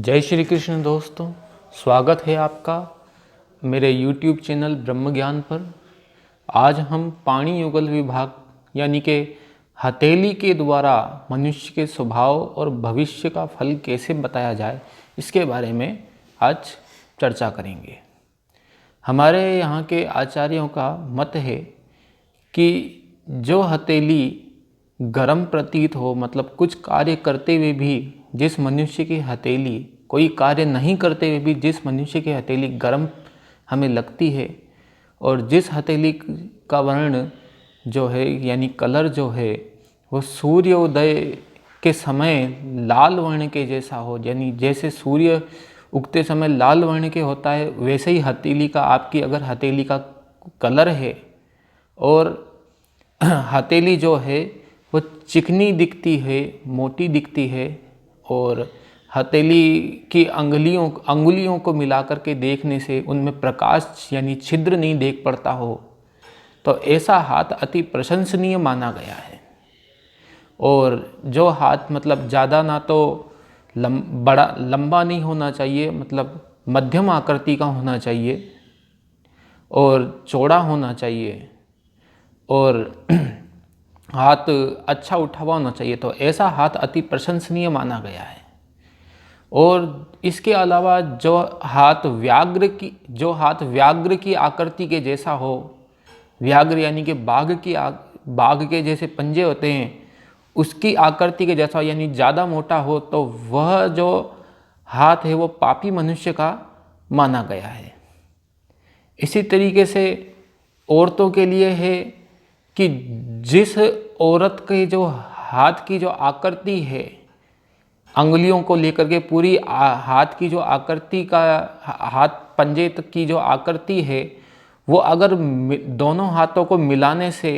जय श्री कृष्ण दोस्तों, स्वागत है आपका मेरे YouTube चैनल ब्रह्म ज्ञान पर। आज हम पाणी युगल विभाग यानी कि हथेली के द्वारा मनुष्य के स्वभाव और भविष्य का फल कैसे बताया जाए, इसके बारे में आज चर्चा करेंगे। हमारे यहाँ के आचार्यों का मत है कि जो हथेली गर्म प्रतीत हो, मतलब कुछ कार्य करते हुए भी जिस मनुष्य की हथेली, कोई कार्य नहीं करते हुए भी जिस मनुष्य की हथेली गर्म हमें लगती है, और जिस हथेली का वर्ण जो है यानी कलर जो है वो सूर्योदय के समय लाल वर्ण के जैसा हो, यानी जैसे सूर्य उगते समय लाल वर्ण के होता है, वैसे ही हथेली का, आपकी अगर हथेली का कलर है और हथेली जो है वो चिकनी दिखती है, मोटी दिखती है, और हथेली की अंगुलियों को मिलाकर के देखने से उनमें प्रकाश यानी छिद्र नहीं देख पड़ता हो, तो ऐसा हाथ अति प्रशंसनीय माना गया है। और जो हाथ मतलब ज़्यादा ना तो बड़ा लंबा नहीं होना चाहिए, मतलब मध्यम आकृति का होना चाहिए और चौड़ा होना चाहिए, और हाथ अच्छा उठा हुआ होना चाहिए, तो ऐसा हाथ अति प्रशंसनीय माना गया है। और इसके अलावा जो हाथ व्याघ्र की आकृति के जैसा हो, व्याघ्र यानी कि बाघ के जैसे पंजे होते हैं, उसकी आकृति के जैसा यानी ज़्यादा मोटा हो, तो वह जो हाथ है वो पापी मनुष्य का माना गया है। इसी तरीके से औरतों के लिए है कि जिस औरत के जो हाथ की जो आकृति है, अंगुलियों को लेकर के पूरी हाथ की जो आकृति का, हाथ पंजे तक की जो आकृति है, वो अगर दोनों हाथों को मिलाने से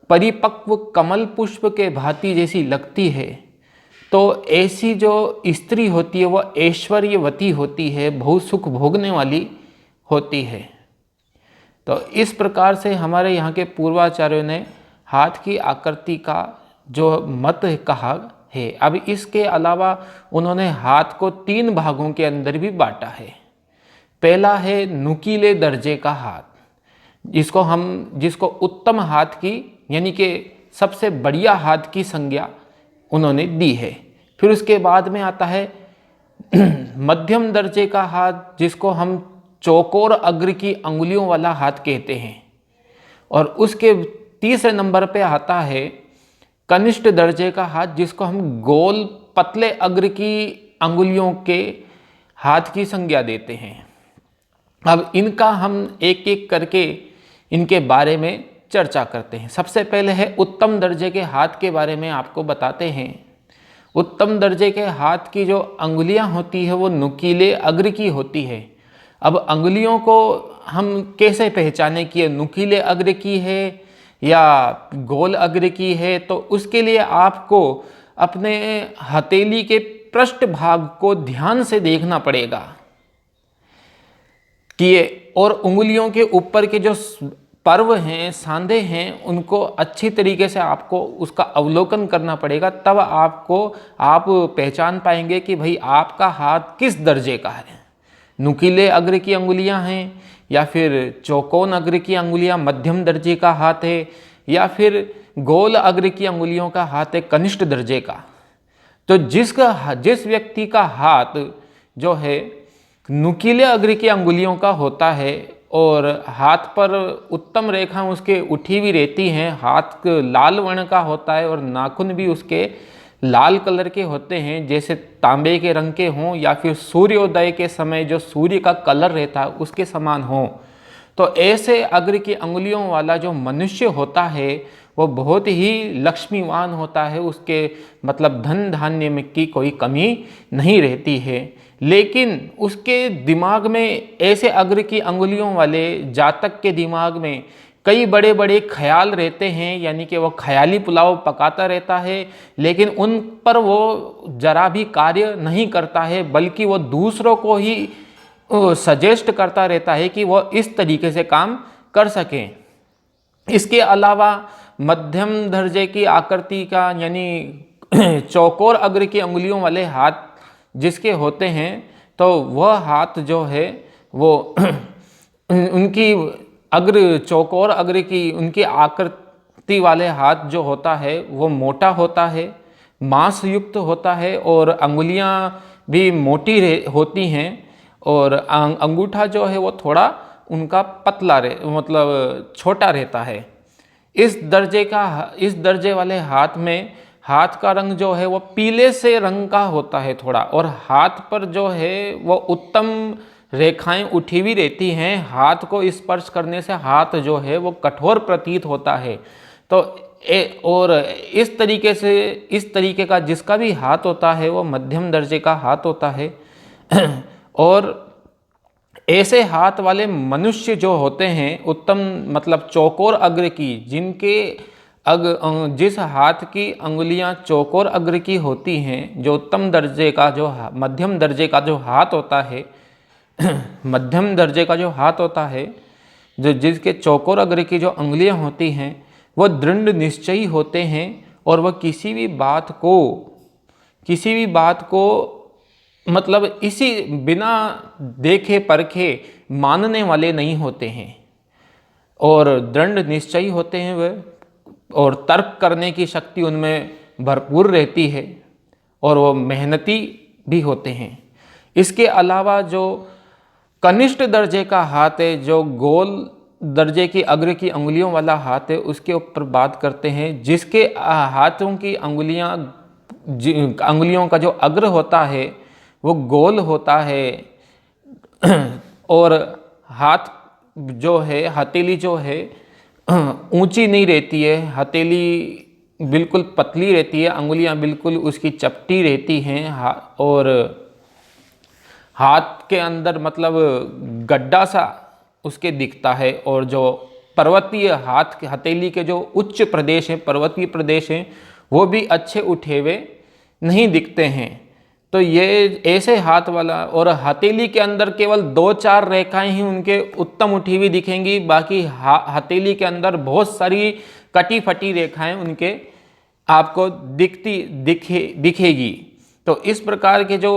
परिपक्व कमल पुष्प के भांति जैसी लगती है, तो ऐसी जो स्त्री होती है वो ऐश्वर्यवती होती है, बहुत सुख भोगने वाली होती है। तो इस प्रकार से हमारे यहाँ के पूर्वाचार्यों ने हाथ की आकृति का जो मत कहा है। अब इसके अलावा उन्होंने हाथ को 3 भागों के अंदर भी बांटा है। पहला है नुकीले दर्जे का हाथ, जिसको उत्तम हाथ की यानी कि सबसे बढ़िया हाथ की संज्ञा उन्होंने दी है। फिर उसके बाद में आता है मध्यम दर्जे का हाथ, जिसको हम चौकोर अग्र की अंगुलियों वाला हाथ कहते हैं। और उसके तीसरे नंबर पे आता है कनिष्ठ दर्जे का हाथ, जिसको हम गोल पतले अग्र की अंगुलियों के हाथ की संज्ञा देते हैं। अब इनका हम एक एक करके इनके बारे में चर्चा करते हैं। सबसे पहले है उत्तम दर्जे के हाथ के बारे में आपको बताते हैं। उत्तम दर्जे के हाथ की जो अंगुलियां होती है वो नुकीले अग्र की होती है। अब अंगुलियों को हम कैसे पहचाने कि नुकीले अग्र की है या गोल अग्र की है, तो उसके लिए आपको अपने हथेली के पृष्ठ भाग को ध्यान से देखना पड़ेगा कि, और उंगलियों के ऊपर के जो पर्व हैं, सांधे हैं, उनको अच्छी तरीके से आपको उसका अवलोकन करना पड़ेगा। तब आप पहचान पाएंगे कि भाई आपका हाथ किस दर्जे का है। नुकीले अग्र की अंगुलियां हैं, या फिर चौकोन अग्र की अंगुलियां मध्यम दर्जे का हाथ है, या फिर गोल अग्र की अंगुलियों का हाथ है कनिष्ठ दर्जे का। तो जिस व्यक्ति का हाथ जो है नुकीले अग्र की अंगुलियों का होता है और हाथ पर उत्तम रेखा उसके उठी हुई रहती हैं, हाथ लाल वर्ण का होता है और नाखून भी उसके लाल कलर के होते हैं, जैसे तांबे के रंग के हों, या फिर सूर्योदय के समय जो सूर्य का कलर रहता है उसके समान हो, तो ऐसे अग्र की अंगुलियों वाला जो मनुष्य होता है वो बहुत ही लक्ष्मीवान होता है। उसके मतलब धन धान्य में की कोई कमी नहीं रहती है। लेकिन उसके दिमाग में, ऐसे अग्र की अंगुलियों वाले जातक के दिमाग में कई बड़े बड़े ख्याल रहते हैं, यानी कि वो ख्याली पुलाव पकाता रहता है, लेकिन उन पर वो जरा भी कार्य नहीं करता है, बल्कि वो दूसरों को ही सजेस्ट करता रहता है कि वो इस तरीके से काम कर सकें। इसके अलावा मध्यम दर्जे की आकृति का यानी चौकोर अग्र की अंगुलियों वाले हाथ जिसके होते हैं तो वह हाथ जो है वो उनकी अग्र चौकोर अग्र की उनकी आकृति वाले हाथ जो होता है वो मोटा होता है, मांस युक्त होता है और अंगुलियां भी मोटी होती हैं और अंगूठा जो है वो थोड़ा उनका पतला मतलब छोटा रहता है। इस दर्जे वाले हाथ में हाथ का रंग जो है वो पीले से रंग का होता है थोड़ा, और हाथ पर जो है वो उत्तम रेखाएं उठी हुई रहती हैं। हाथ को स्पर्श करने से हाथ जो है वो कठोर प्रतीत होता है। तो और इस तरीके का जिसका भी हाथ होता है वो मध्यम दर्जे का हाथ होता है। और ऐसे हाथ वाले मनुष्य जो होते हैं उत्तम मतलब चौकोर अग्र की, जिस हाथ की अंगुलियां चौकोर अग्र की होती हैं, जो उत्तम दर्जे का जो मध्यम दर्जे का जो हाथ होता है मध्यम दर्जे का जो हाथ होता है, जो जिसके चौकोर अग्र की जो अंगुलियां होती हैं वह दृढ़ निश्चयी होते हैं और वह किसी भी बात को मतलब इसी बिना देखे परखे मानने वाले नहीं होते हैं और दृढ़ निश्चयी होते हैं वह, और तर्क करने की शक्ति उनमें भरपूर रहती है और वो मेहनती भी होते हैं। इसके अलावा जो कनिष्ठ दर्जे का हाथ है, जो गोल दर्जे की अग्र की अंगुलियों वाला हाथ है, उसके ऊपर बात करते हैं, जिसके हाथों की अंगुलियों का जो अग्र होता है वो गोल होता है और हाथ जो है हथेली जो है ऊंची नहीं रहती है, हथेली बिल्कुल पतली रहती है, अंगुलियां बिल्कुल उसकी चपटी रहती हैं और हाथ के अंदर मतलब गड्ढा सा उसके दिखता है। और जो पर्वतीय हथेली के जो उच्च प्रदेश हैं, पर्वतीय प्रदेश हैं, वो भी अच्छे उठे हुए नहीं दिखते हैं। तो ये ऐसे हाथ वाला, और हथेली के अंदर केवल 2-4 रेखाएं ही उनके उत्तम उठी हुई दिखेंगी, बाकी हथेली के अंदर बहुत सारी कटी फटी रेखाएं उनके आपको दिखेगी। तो इस प्रकार के जो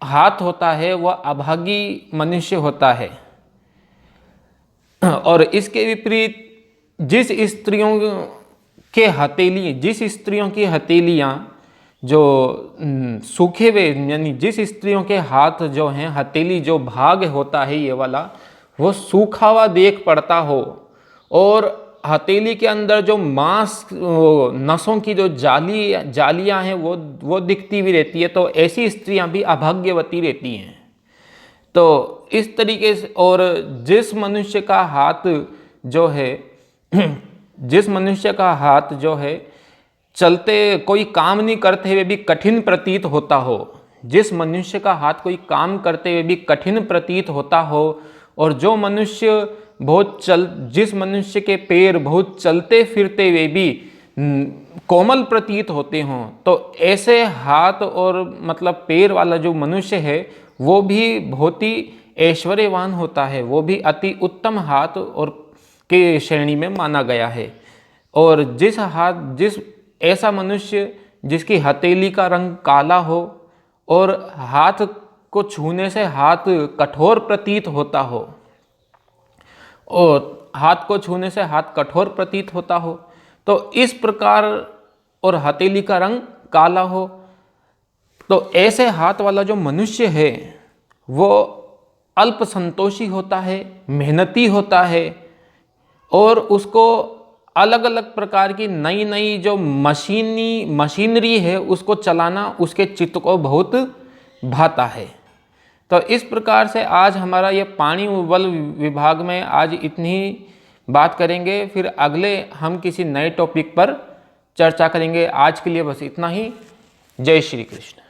हाथ होता है वह अभागी मनुष्य होता है। और इसके विपरीत जिस स्त्रियों की हथेलियां जो सूखे हुए, यानी जिस स्त्रियों के हाथ जो हैं हथेली जो भाग होता है ये वाला वो सूखा हुआ देख पड़ता हो और हथेली के अंदर जो नसों की जो जालियां हैं वो दिखती भी रहती है, तो ऐसी स्त्रियां भी अभाग्यवती रहती हैं। तो इस तरीके से, और जिस मनुष्य का हाथ जो है चलते कोई काम नहीं करते हुए भी कठिन प्रतीत होता हो, जिस मनुष्य का हाथ कोई काम करते हुए भी कठिन प्रतीत होता हो, और जिस मनुष्य के पैर बहुत चलते फिरते हुए भी कोमल प्रतीत होते हों, तो ऐसे हाथ और मतलब पैर वाला जो मनुष्य है वो भी बहुत ही ऐश्वर्यवान होता है, वो भी अति उत्तम हाथ और के श्रेणी में माना गया है। और जिस ऐसा मनुष्य जिसकी हथेली का रंग काला हो और हाथ को छूने से हाथ कठोर प्रतीत होता हो, तो इस प्रकार, और हथेली का रंग काला हो, तो ऐसे हाथ वाला जो मनुष्य है वो अल्प संतोषी होता है, मेहनती होता है, और उसको अलग अलग प्रकार की नई नई जो मशीनरी है उसको चलाना उसके चित्त को बहुत भाता है। तो इस प्रकार से आज हमारा ये पानी बल विभाग में आज इतनी बात करेंगे, फिर अगले हम किसी नए टॉपिक पर चर्चा करेंगे। आज के लिए बस इतना ही। जय श्री कृष्ण।